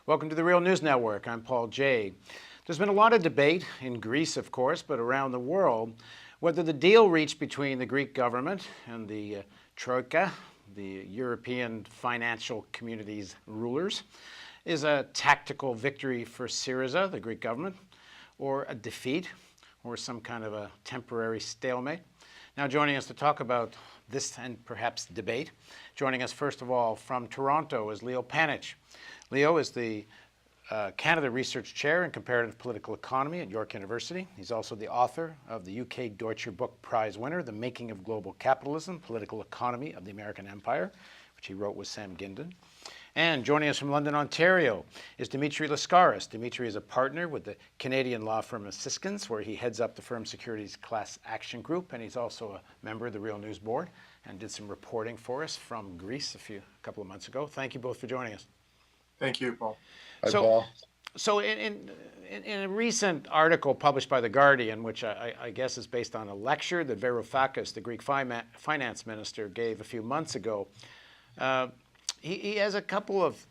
Welcome to the Real News Network. I'm Paul Jay. There's been a lot of debate in Greece, of course, but around the world, whether the deal reached between the Greek government and the Troika, the European financial community's rulers, is a tactical victory for Syriza, the Greek government, or a defeat, or some kind of a temporary stalemate. Now joining us to talk about this and perhaps debate, joining us first of all from Toronto is Leo Panitch. Leo is the Canada Research Chair in Comparative Political Economy at York University. He's also the author of the UK Deutscher Book Prize winner, The Making of Global Capitalism, Political Economy of the American Empire, which he wrote with Sam Gindin. And joining us from London, Ontario, is Dimitri Lascaris. Dimitri is a partner with the Canadian law firm of Siskins, where he heads up the firm's securities class action group, and he's also a member of the Real News Board and did some reporting for us from Greece a couple of months ago. Thank you both for joining us. Thank you, Paul. Hi, Paul. So in a recent article published by The Guardian, which I guess is based on a lecture that Varoufakis, the Greek finance minister, gave a few months ago, he has a couple of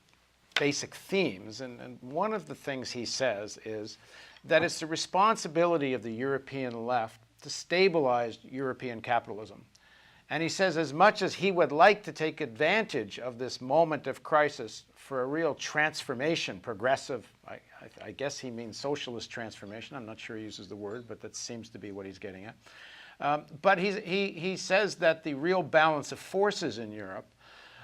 basic themes. And one of the things he says is that it's the responsibility of the European left to stabilize European capitalism. And he says as much as he would like to take advantage of this moment of crisis for a real transformation, progressive, I guess he means socialist transformation. I'm not sure he uses the word, but that seems to be what he's getting at. But he says that the real balance of forces in Europe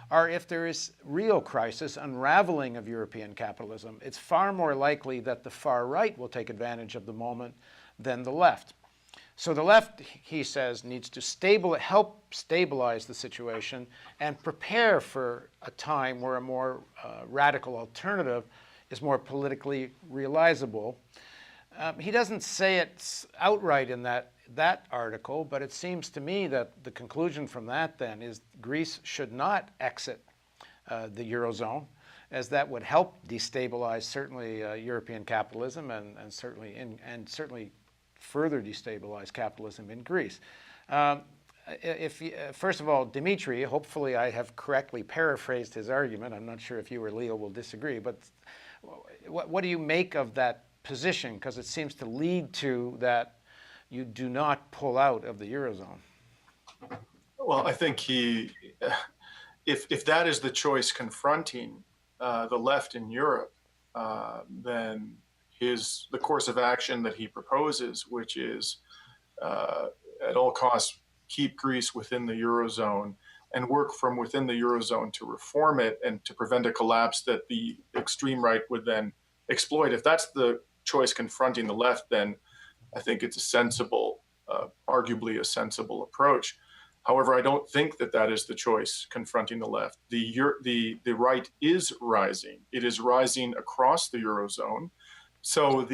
are if there is real crisis, unraveling of European capitalism, it's far more likely that the far right will take advantage of the moment than the left. So the left, he says, needs to help stabilize the situation and prepare for a time where a more radical alternative is more politically realizable. He doesn't say it outright in that article, but it seems to me that the conclusion from that then is Greece should not exit the Eurozone, as that would help destabilize certainly European capitalism and certainly further destabilize capitalism in Greece. First of all, Dimitri, hopefully I have correctly paraphrased his argument. I'm not sure if you or Leo will disagree, but what do you make of that position? Because it seems to lead to that you do not pull out of the Eurozone. Well, I think if that is the choice confronting the left in Europe, then the course of action that he proposes, which is at all costs keep Greece within the Eurozone and work from within the Eurozone to reform it and to prevent a collapse that the extreme right would then exploit. If that's the choice confronting the left, then I think it's a sensible, arguably a sensible approach. However, I don't think that is the choice confronting the left. The right is rising. It is rising across the Eurozone. So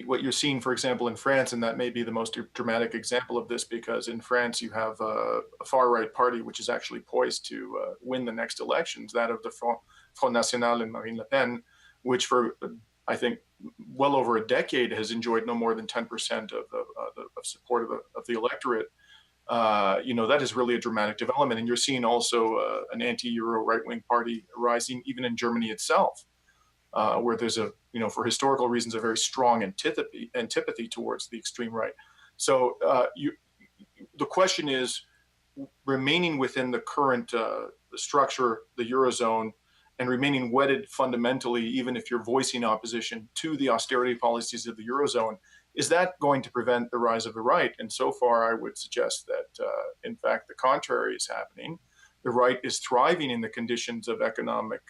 what you're seeing, for example, in France, and that may be the most dramatic example of this, because in France you have a far-right party which is actually poised to win the next elections, that of the Front National and Marine Le Pen, which for, I think, well over a decade has enjoyed no more than 10% of support of the electorate. That is really a dramatic development. And you're seeing also an anti-Euro right-wing party rising even in Germany itself, where there's for historical reasons, a very strong antipathy towards the extreme right. So the question is, remaining within the current structure, the Eurozone, and remaining wedded fundamentally, even if you're voicing opposition to the austerity policies of the Eurozone, is that going to prevent the rise of the right? And so far, I would suggest that, in fact, the contrary is happening. The right is thriving in the conditions of economic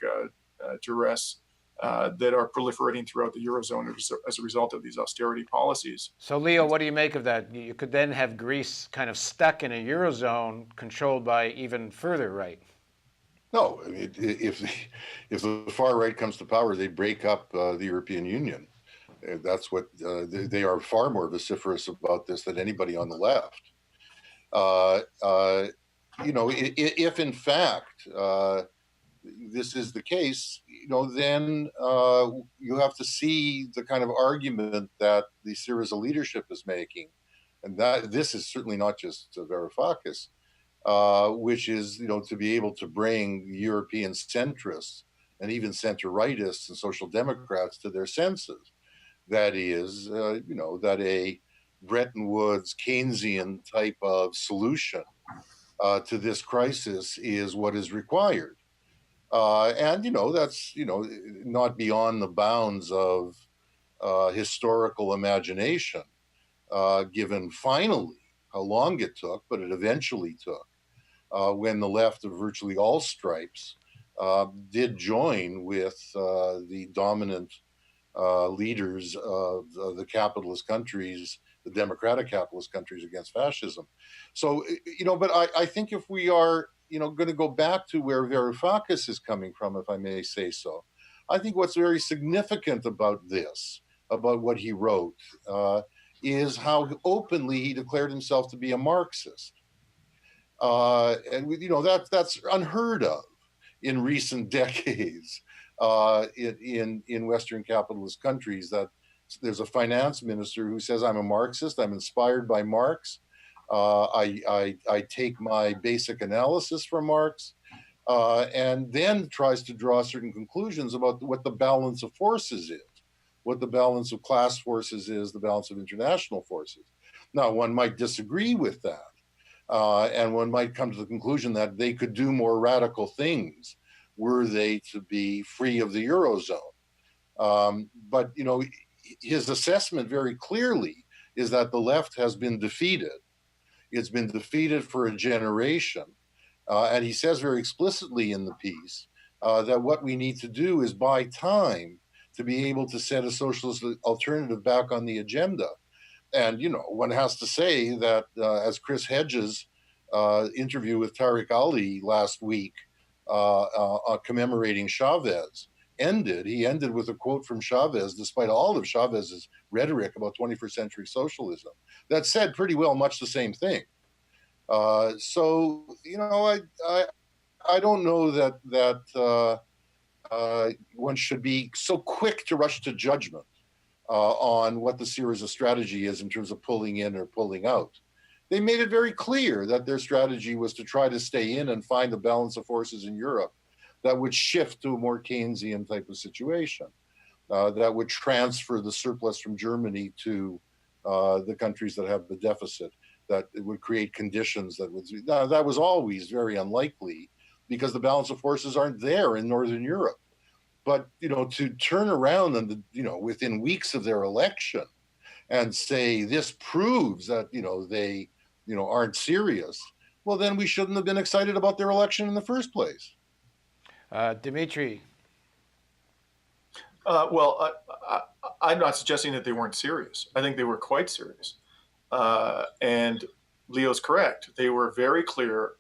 duress that are proliferating throughout the Eurozone as a result of these austerity policies. So, Leo, what do you make of that? You could then have Greece kind of stuck in a Eurozone controlled by even further right. No, I mean, if the far right comes to power, they break up the European Union. That's what they are far more vociferous about this than anybody on the left. If in fact this is the case, then you have to see the kind of argument that the Syriza leadership is making, and that this is certainly not just Varoufakis, which is to be able to bring European centrists and even center-rightists and social democrats to their senses. That is, that a Bretton Woods Keynesian type of solution to this crisis is what is required. And, that's, not beyond the bounds of historical imagination, given finally how long it took, but it eventually took, when the left of virtually all stripes did join with the dominant leaders of the capitalist countries, the democratic capitalist countries, against fascism. So, but I think if we are, going to go back to where Varoufakis is coming from, if I may say so, I think what's very significant about this, about what he wrote, is how openly he declared himself to be a Marxist. And that's unheard of in recent decades in Western capitalist countries. That there's a finance minister who says, "I'm a Marxist. I'm inspired by Marx. I take my basic analysis from Marx," and then tries to draw certain conclusions about what the balance of forces is, what the balance of class forces is, the balance of international forces. Now, one might disagree with that. And one might come to the conclusion that they could do more radical things were they to be free of the Eurozone. But, his assessment very clearly is that the left has been defeated. It's been defeated for a generation. And he says very explicitly in the piece that what we need to do is buy time to be able to set a socialist alternative back on the agenda. And, one has to say that as Chris Hedges' interview with Tariq Ali last week commemorating Chavez ended, he ended with a quote from Chavez, despite all of Chavez's rhetoric about 21st century socialism, that said pretty well much the same thing. So, I don't know that one should be so quick to rush to judgment on what the Syriza strategy is in terms of pulling in or pulling out. They made it very clear that their strategy was to try to stay in and find a balance of forces in Europe that would shift to a more Keynesian type of situation, that would transfer the surplus from Germany to the countries that have the deficit, that it would create conditions that would, that was always very unlikely because the balance of forces aren't there in Northern Europe. But, to turn around and, within weeks of their election and say this proves that, they, aren't serious, well, then we shouldn't have been excited about their election in the first place. Dimitri. I'm not suggesting that they weren't serious. I think they were quite serious. And Leo's correct. They were very clear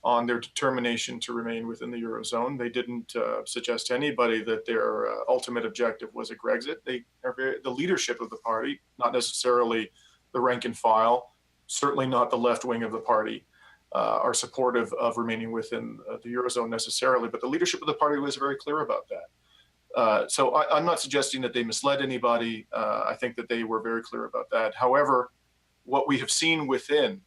on their determination to remain within the Eurozone. They didn't suggest to anybody that their ultimate objective was a Grexit. They are the leadership of the party, not necessarily the rank and file, certainly not the left wing of the party, are supportive of remaining within the Eurozone necessarily, but the leadership of the party was very clear about that. So I'm not suggesting that they misled anybody. I think that they were very clear about that. However, what we have seen within,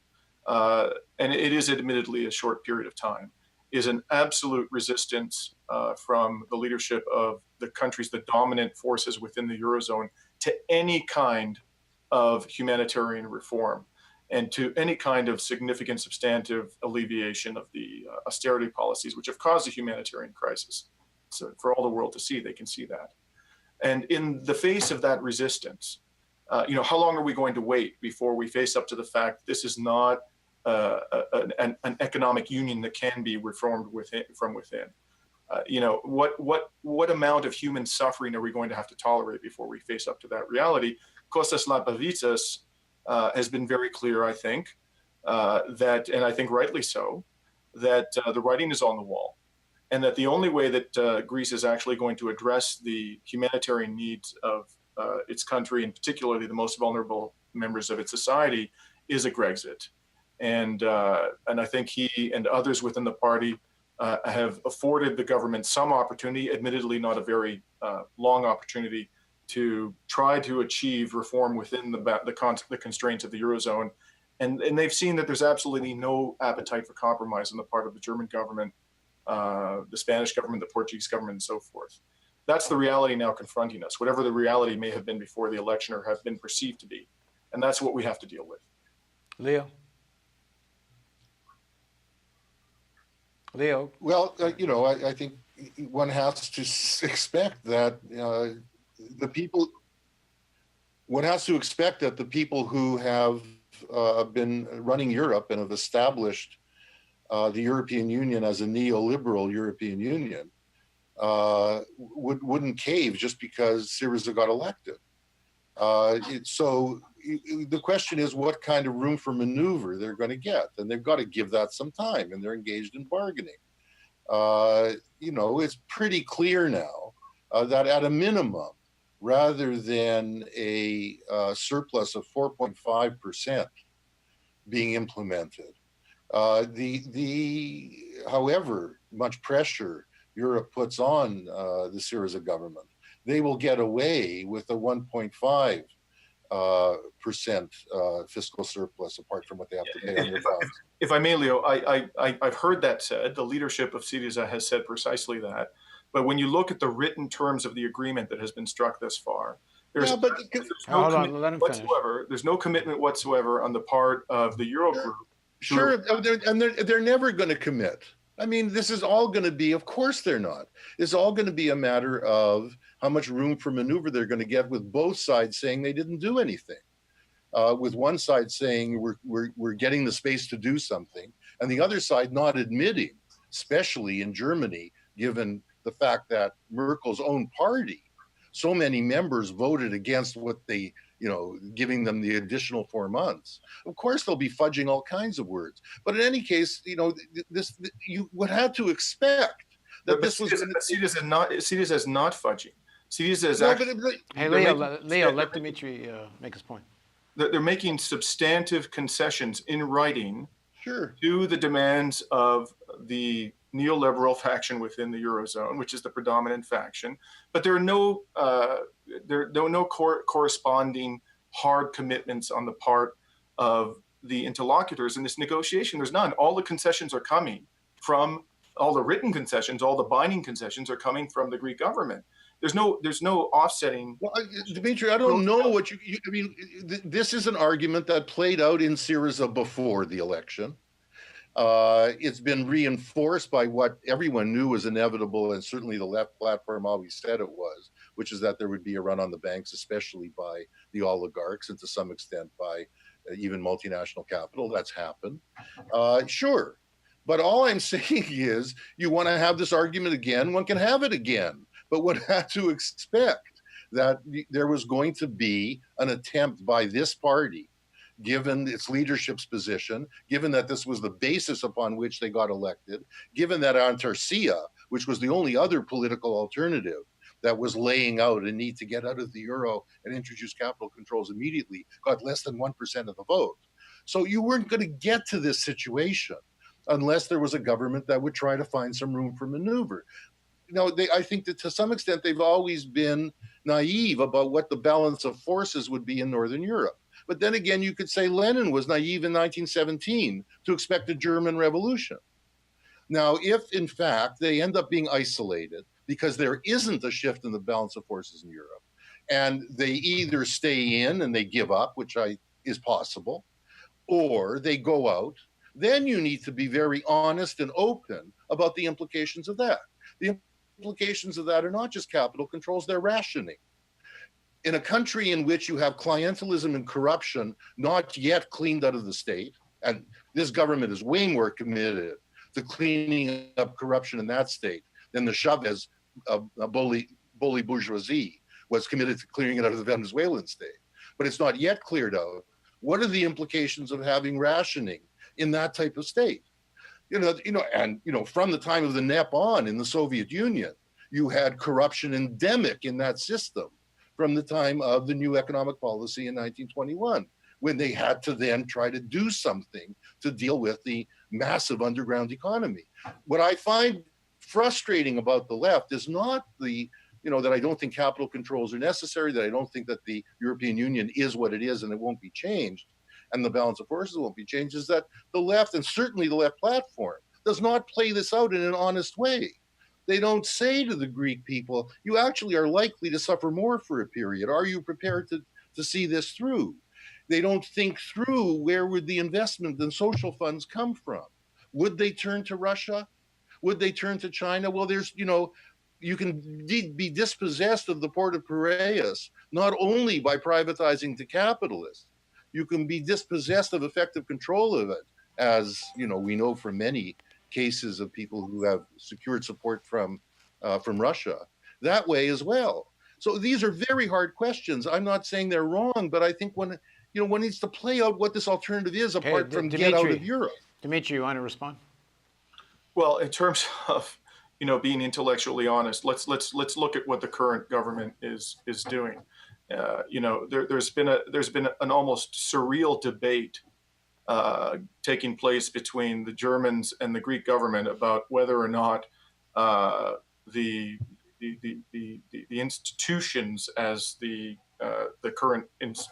and it is admittedly a short period of time, is an absolute resistance from the leadership of the countries, the dominant forces within the Eurozone, to any kind of humanitarian reform and to any kind of significant substantive alleviation of the austerity policies, which have caused a humanitarian crisis. So for all the world to see, they can see that. And in the face of that resistance, how long are we going to wait before we face up to the fact this is not an economic union that can be reformed from within? What amount of human suffering are we going to have to tolerate before we face up to that reality? Kostas Lapavitsas has been very clear, I think, that, and I think rightly so, that the writing is on the wall, and that the only way that Greece is actually going to address the humanitarian needs of its country, and particularly the most vulnerable members of its society, is a Grexit. And I think he and others within the party have afforded the government some opportunity, admittedly not a very long opportunity, to try to achieve reform within the constraints of the Eurozone. And they've seen that there's absolutely no appetite for compromise on the part of the German government the Spanish government, the Portuguese government, and so forth. That's the reality now confronting us, whatever the reality may have been before the election or have been perceived to be. And that's what we have to deal with. Leo? Leo? Well, I think one has to expect that the people, one has to expect that the people who have been running Europe and have established the European Union as a neoliberal European Union wouldn't cave just because Syriza got elected. So the question is what kind of room for maneuver they're going to get, and they've got to give that some time, and they're engaged in bargaining. It's pretty clear now that at a minimum, rather than a surplus of 4.5% being implemented, however much pressure Europe puts on the Syriza government, they will get away with a 1.5% fiscal surplus apart from what they have to pay on their bonds. If I may, Leo, I've heard that said. The leadership of Syriza has said precisely that. But when you look at the written terms of the agreement that has been struck thus far, there's no commitment whatsoever. There's no commitment whatsoever on the part of the Eurogroup. Sure, they're never going to commit. I mean, this is all going to be, of course they're not. It's all going to be a matter of how much room for maneuver they're going to get, with both sides saying they didn't do anything. With one side saying we're getting the space to do something, and the other side not admitting, especially in Germany, given the fact that Merkel's own party, so many members voted against what they, giving them the additional 4 months. Of course, they'll be fudging all kinds of words. But in any case, this you would have to expect that this was. Syriza is not fudging. Syriza is actually. Hey, Leo, let Dimitri make his point. They're making substantive concessions in writing, sure, to the demands of the neoliberal faction within the Eurozone, which is the predominant faction. But there are no corresponding hard commitments on the part of the interlocutors in this negotiation. There's none. All the concessions are coming from, all the written concessions, all the binding concessions are coming from the Greek government. There's no offsetting. Well, Dimitri, I don't know what I mean, this is an argument that played out in Syriza before the election. It's been reinforced by what everyone knew was inevitable, and certainly the left platform always said it was, which is that there would be a run on the banks, especially by the oligarchs and to some extent by even multinational capital. That's happened. Sure. But all I'm saying is, you want to have this argument again, one can have it again. But one had to expect that there was going to be an attempt by this party, given its leadership's position, given that this was the basis upon which they got elected, given that Antarcia, which was the only other political alternative that was laying out a need to get out of the euro and introduce capital controls immediately, got less than 1% of the vote. So you weren't going to get to this situation unless there was a government that would try to find some room for maneuver. I think that to some extent they've always been naive about what the balance of forces would be in Northern Europe. But then again, you could say Lenin was naive in 1917 to expect a German revolution. Now, if in fact they end up being isolated because there isn't a shift in the balance of forces in Europe, and they either stay in and they give up, which is possible, or they go out, then you need to be very honest and open about the implications of that. The implications of that are not just capital controls, they're rationing. In a country in which you have clientelism and corruption not yet cleaned out of the state, and this government is way more committed to cleaning up corruption in that state than the Chavez bully bourgeoisie was committed to clearing it out of the Venezuelan state. But it's not yet cleared out. What are the implications of having rationing in that type of state? From the time of the NEP on in the Soviet Union, you had corruption endemic in that system from the time of the new economic policy in 1921, when they had to then try to do something to deal with the massive underground economy. What I find frustrating about the left is not that I don't think capital controls are necessary, that I don't think that the European Union is what it is and it won't be changed, and the balance of forces won't be changed, is that the left, and certainly the left platform, does not play this out in an honest way. They don't say to the Greek people, you actually are likely to suffer more for a period. Are you prepared to see this through? They don't think through where would the investment and social funds come from. Would they turn to Russia? Would they turn to China? Well, there's, you can be dispossessed of the port of Piraeus, not only by privatizing to capitalists, you can be dispossessed of effective control of it, as we know from many cases of people who have secured support from Russia that way as well. So these are very hard questions. I'm not saying they're wrong, but I think one needs to play out what this alternative is apart from get out of Europe. Dimitri, you want to respond? Well, in terms of being intellectually honest, let's look at what the current government is doing. There's been an almost surreal debate taking place between the Germans and the Greek government about whether or not the institutions, as the current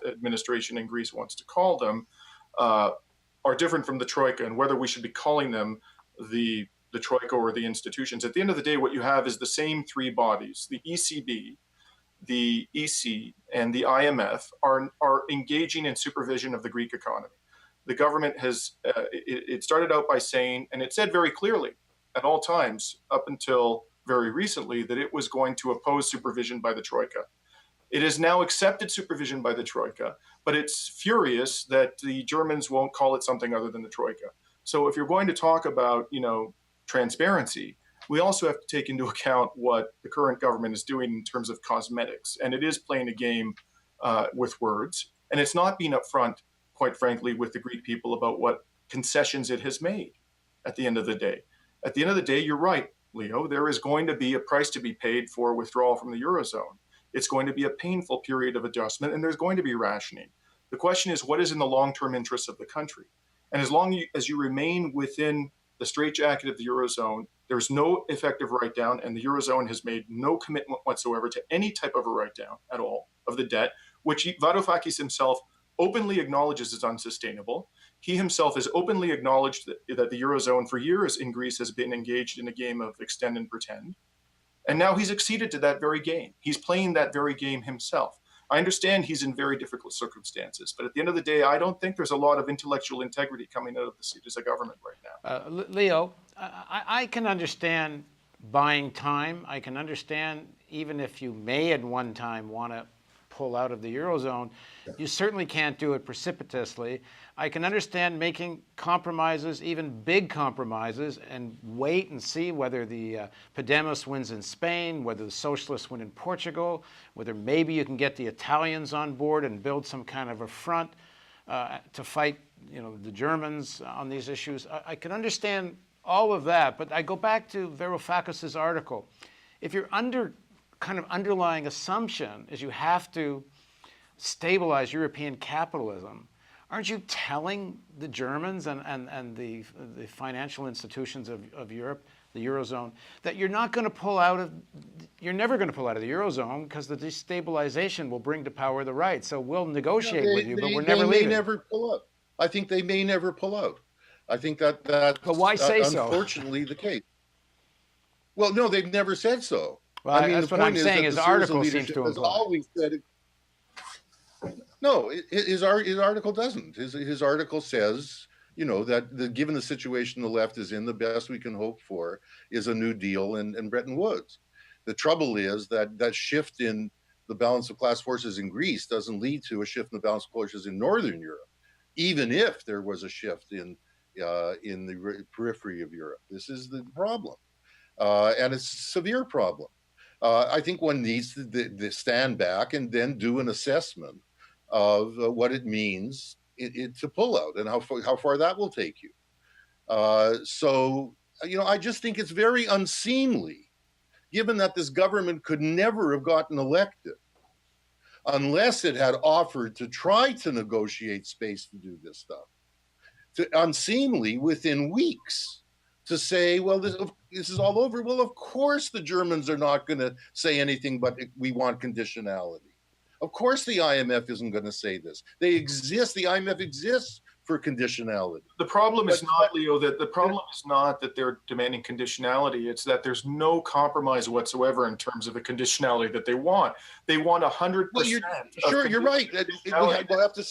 administration in Greece wants to call them, are different from the Troika, and whether we should be calling them the Troika or the institutions. At the end of the day, what you have is the same three bodies: the ECB, the EC, and the IMF are engaging in supervision of the Greek economy. The government has, it started out by saying, and it said very clearly at all times up until very recently, that it was going to oppose supervision by the Troika. It has now accepted supervision by the Troika, but it's furious that the Germans won't call it something other than the Troika. So if you're going to talk about, transparency, we also have to take into account what the current government is doing in terms of cosmetics. And it is playing a game with words. And it's not being upfront, quite frankly, with the Greek people about what concessions it has made at the end of the day. At the end of the day, you're right, Leo, there is going to be a price to be paid for withdrawal from the Eurozone. It's going to be a painful period of adjustment, and there's going to be rationing. The question is, what is in the long-term interests of the country? And as long as you remain within the straitjacket of the Eurozone, there's no effective write-down, and the Eurozone has made no commitment whatsoever to any type of a write-down at all of the debt, which Varoufakis himself openly acknowledges is unsustainable. He himself has openly acknowledged that the Eurozone for years in Greece has been engaged in a game of extend and pretend. And now he's acceded to that very game. He's playing that very game himself. I understand he's in very difficult circumstances, but at the end of the day, I don't think there's a lot of intellectual integrity coming out of the Syriza government right now. Leo, I can understand buying time. I can understand even if you may at one time want to pull out of the Eurozone, you certainly can't do it precipitously. I can understand making compromises, even big compromises, and wait and see whether the Podemos wins in Spain, whether the socialists win in Portugal, whether maybe you can get the Italians on board and build some kind of a front to fight, the Germans on these issues. I can understand all of that, but I go back to Varoufakis' article. If your underlying assumption is you have to stabilize European capitalism, aren't you telling the Germans and the financial institutions of Europe, the Eurozone, that you're not going to pull out of, you're never going to pull out of the Eurozone because the destabilization will bring to power the right. So we'll negotiate with you, but we're never leaving. They may never pull out. I think they may never pull out. I think that's but why say unfortunately the case. Well, no, they've never said so. Well, I mean, that's what I'm saying. His article seems to imply. Always said it. No, his article doesn't. His article says, that given the situation the left is in, the best we can hope for is a New Deal and Bretton Woods. The trouble is that shift in the balance of class forces in Greece doesn't lead to a shift in the balance of forces in Northern Europe, even if there was a shift in the periphery of Europe. This is the problem, and it's a severe problem. I think one needs to stand back and then do an assessment of what it means to pull out and how far that will take you. So, I just think it's very unseemly, given that this government could never have gotten elected unless it had offered to try to negotiate space to do this stuff. Unseemly within weeks to say, well, this is all over. Well, of course the Germans are not going to say anything but we want conditionality. Of course the IMF isn't going to say this. They exist. The IMF exists for conditionality. The problem is But- not, Leo, that the problem is not that they're demanding conditionality. It's that there's no compromise whatsoever in terms of the conditionality that they want. They want 100%. Well, you're right. We'll have to.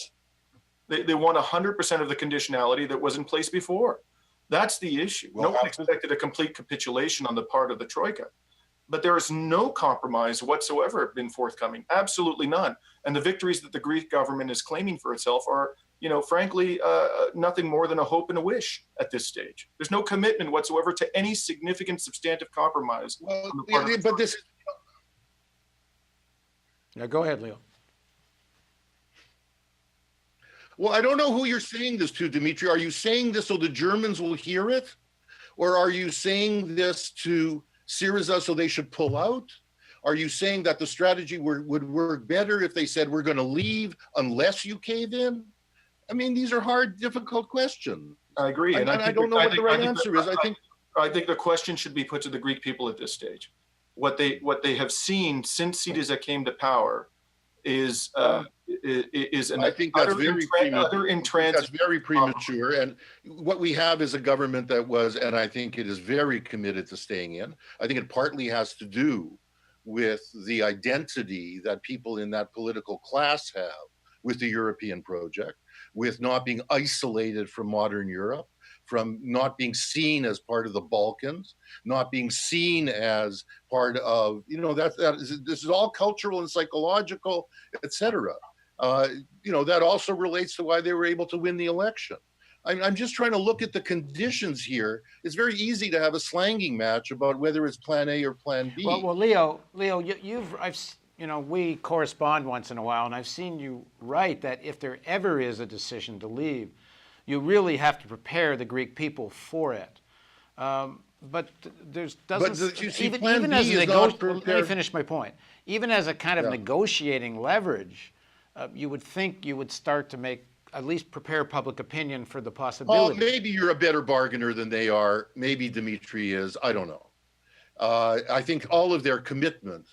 They want 100% of the conditionality that was in place before. That's the issue. Well, No one expected a complete capitulation on the part of the Troika. But there is no compromise whatsoever been forthcoming. Absolutely none. And the victories that the Greek government is claiming for itself are, frankly, nothing more than a hope and a wish at this stage. There's no commitment whatsoever to any significant substantive compromise. Well, on the part of the but this. Now, go ahead, Leo. Well, I don't know who you're saying this to, Dimitri. Are you saying this so the Germans will hear it? Or are you saying this to Syriza so they should pull out? Are you saying that the strategy would work better if they said, we're going to leave unless you cave in? I mean, these are hard, difficult questions. I agree. And I don't know what the right answer is. I think the question should be put to the Greek people at this stage. What they have seen since Syriza came to power is an I think that's very premature. That's very premature. And what we have is a government that was, and I think it is very committed to staying in. I think it partly has to do with the identity that people in that political class have with the European project, with not being isolated from modern Europe, from not being seen as part of the Balkans, not being seen as part of, this is all cultural and psychological, etc. That also relates to why they were able to win the election. I'm just trying to look at the conditions here. It's very easy to have a slanging match about whether it's Plan A or Plan B. Well, Leo, we correspond once in a while, and I've seen you write that if there ever is a decision to leave, you really have to prepare the Greek people for it. But there's doesn't even as a let me finish my point. Even as a kind of negotiating leverage, you would think you would start to at least prepare public opinion for the possibility. Oh, maybe you're a better bargainer than they are. Maybe Dimitri is. I don't know. I think all of their commitment,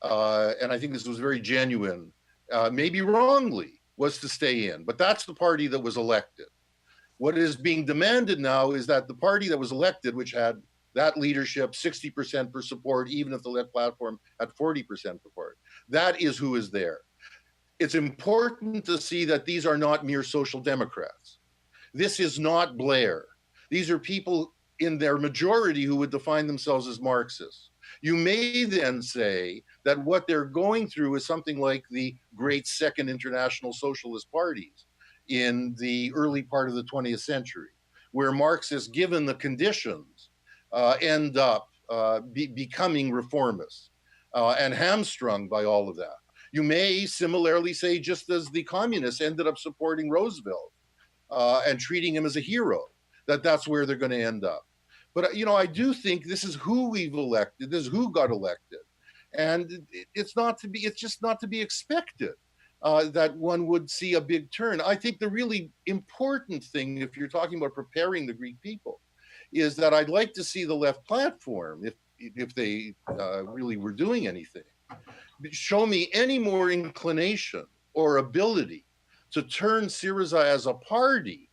and I think this was very genuine, maybe wrongly, was to stay in. But that's the party that was elected. What is being demanded now is that the party that was elected, which had that leadership, 60% for support, even if the left platform had 40% support, that is who is there. It's important to see that these are not mere social democrats. This is not Blair. These are people in their majority who would define themselves as Marxists. You may then say that what they're going through is something like the great Second International Socialist parties in the early part of the 20th century, where Marxists, given the conditions, end up becoming reformists and hamstrung by all of that. You may similarly say, just as the communists ended up supporting Roosevelt and treating him as a hero, that's where they're going to end up. But, I do think this is who we've elected. This is who got elected. And it's just not to be expected that one would see a big turn. I think the really important thing, if you're talking about preparing the Greek people, is that I'd like to see the left platform, if they really were doing anything, show me any more inclination or ability to turn Syriza as a party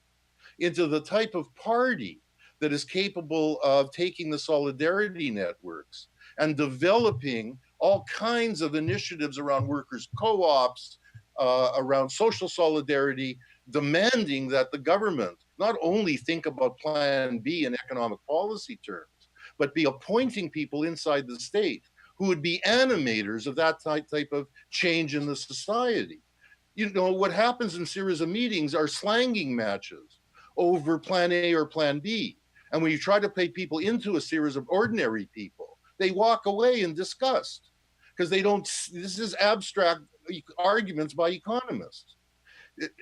into the type of party that is capable of taking the solidarity networks and developing all kinds of initiatives around workers' co-ops, around social solidarity, demanding that the government not only think about Plan B in economic policy terms, but be appointing people inside the state who would be animators of that type of change in the society. What happens in Syriza meetings are slanging matches over Plan A or Plan B. And when you try to pay people into a series of ordinary people, they walk away in disgust because this is abstract arguments by economists.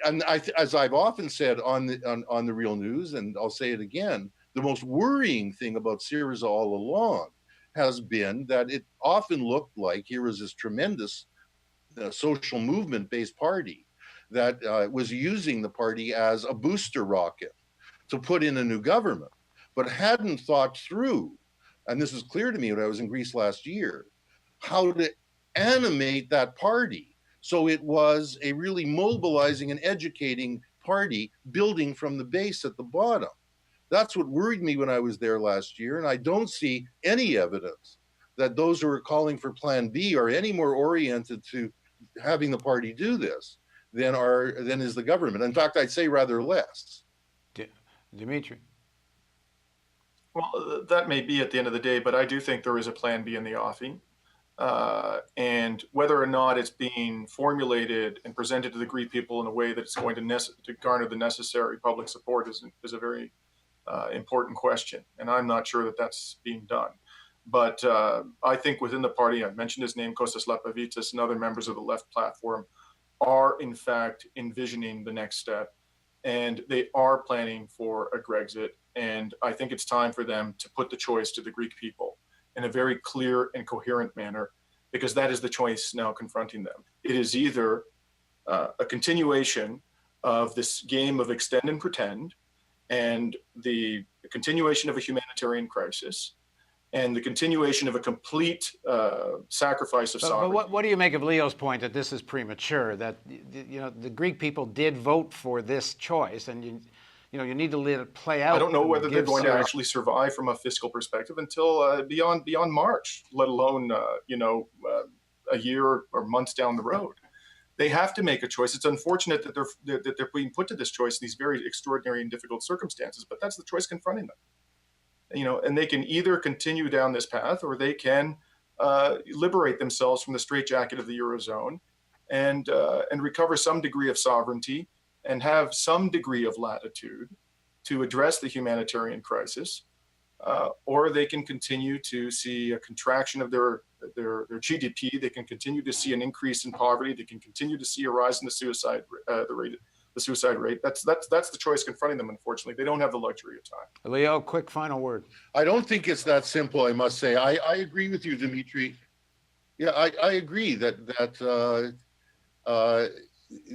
And as I've often said on the Real News, and I'll say it again, the most worrying thing about Syriza all along has been that it often looked like here was this tremendous social movement-based party that was using the party as a booster rocket to put in a new government, but hadn't thought through, and this was clear to me when I was in Greece last year, how to animate that party so it was a really mobilizing and educating party building from the base at the bottom. That's what worried me when I was there last year, and I don't see any evidence that those who are calling for Plan B are any more oriented to having the party do this than is the government. In fact, I'd say rather less. Dimitri. Well, that may be at the end of the day, but I do think there is a Plan B in the offing. And whether or not it's being formulated and presented to the Greek people in a way that it's going to garner the necessary public support is a very important question. And I'm not sure that that's being done. But I think within the party, I mentioned his name, Kostas Lapavitas, and other members of the left platform are in fact envisioning the next step. And they are planning for a Grexit. And I think it's time for them to put the choice to the Greek people in a very clear and coherent manner, because that is the choice now confronting them. It is either a continuation of this game of extend and pretend, and the continuation of a humanitarian crisis, and the continuation of a complete sacrifice of sovereignty. But what do you make of Leo's point that this is premature? That the Greek people did vote for this choice, and you need to let it play out. I don't know whether they're going to actually survive from a fiscal perspective until beyond March, let alone a year or months down the road. They have to make a choice. It's unfortunate that they're being put to this choice in these very extraordinary and difficult circumstances, but that's the choice confronting them. And they can either continue down this path, or they can liberate themselves from the straitjacket of the Eurozone and recover some degree of sovereignty and have some degree of latitude to address the humanitarian crisis, or they can continue to see a contraction of their GDP. They can continue to see an increase in poverty. They can continue to see a rise in the suicide rate. That's the choice confronting them. Unfortunately, they don't have the luxury of time. Leo, quick final word. I don't think it's that simple, I must say. I agree with you, Dimitri. Yeah, I agree that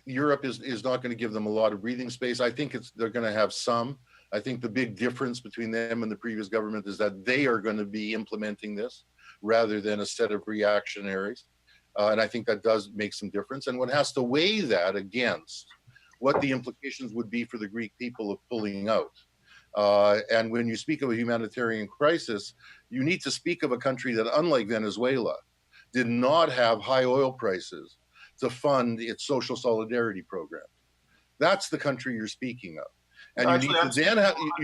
Europe is not going to give them a lot of breathing space. I think they're going to have some. I think the big difference between them and the previous government is that they are going to be implementing this rather than a set of reactionaries. And I think that does make some difference. And one has to weigh that against what the implications would be for the Greek people of pulling out. And when you speak of a humanitarian crisis, you need to speak of a country that, unlike Venezuela, did not have high oil prices to fund its social solidarity programs. That's the country you're speaking of. And you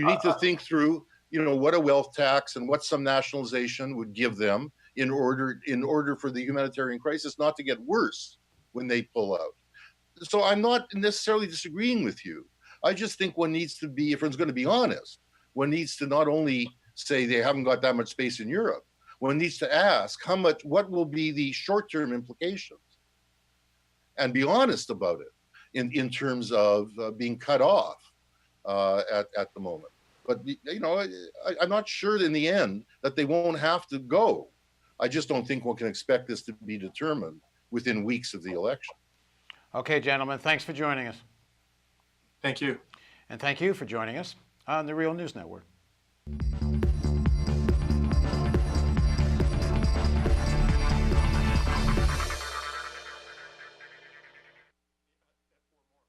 need to think through, what a wealth tax and what some nationalization would give them in order for the humanitarian crisis not to get worse when they pull out. So I'm not necessarily disagreeing with you. I just think one needs to be, if one's going to be honest, one needs to not only say they haven't got that much space in Europe, one needs to ask what will be the short-term implications, and be honest about it in terms of being cut off at the moment. But I'm not sure in the end that they won't have to go. I just don't think one can expect this to be determined within weeks of the election. Okay, gentlemen, thanks for joining us. Thank you. And thank you for joining us on the Real News Network.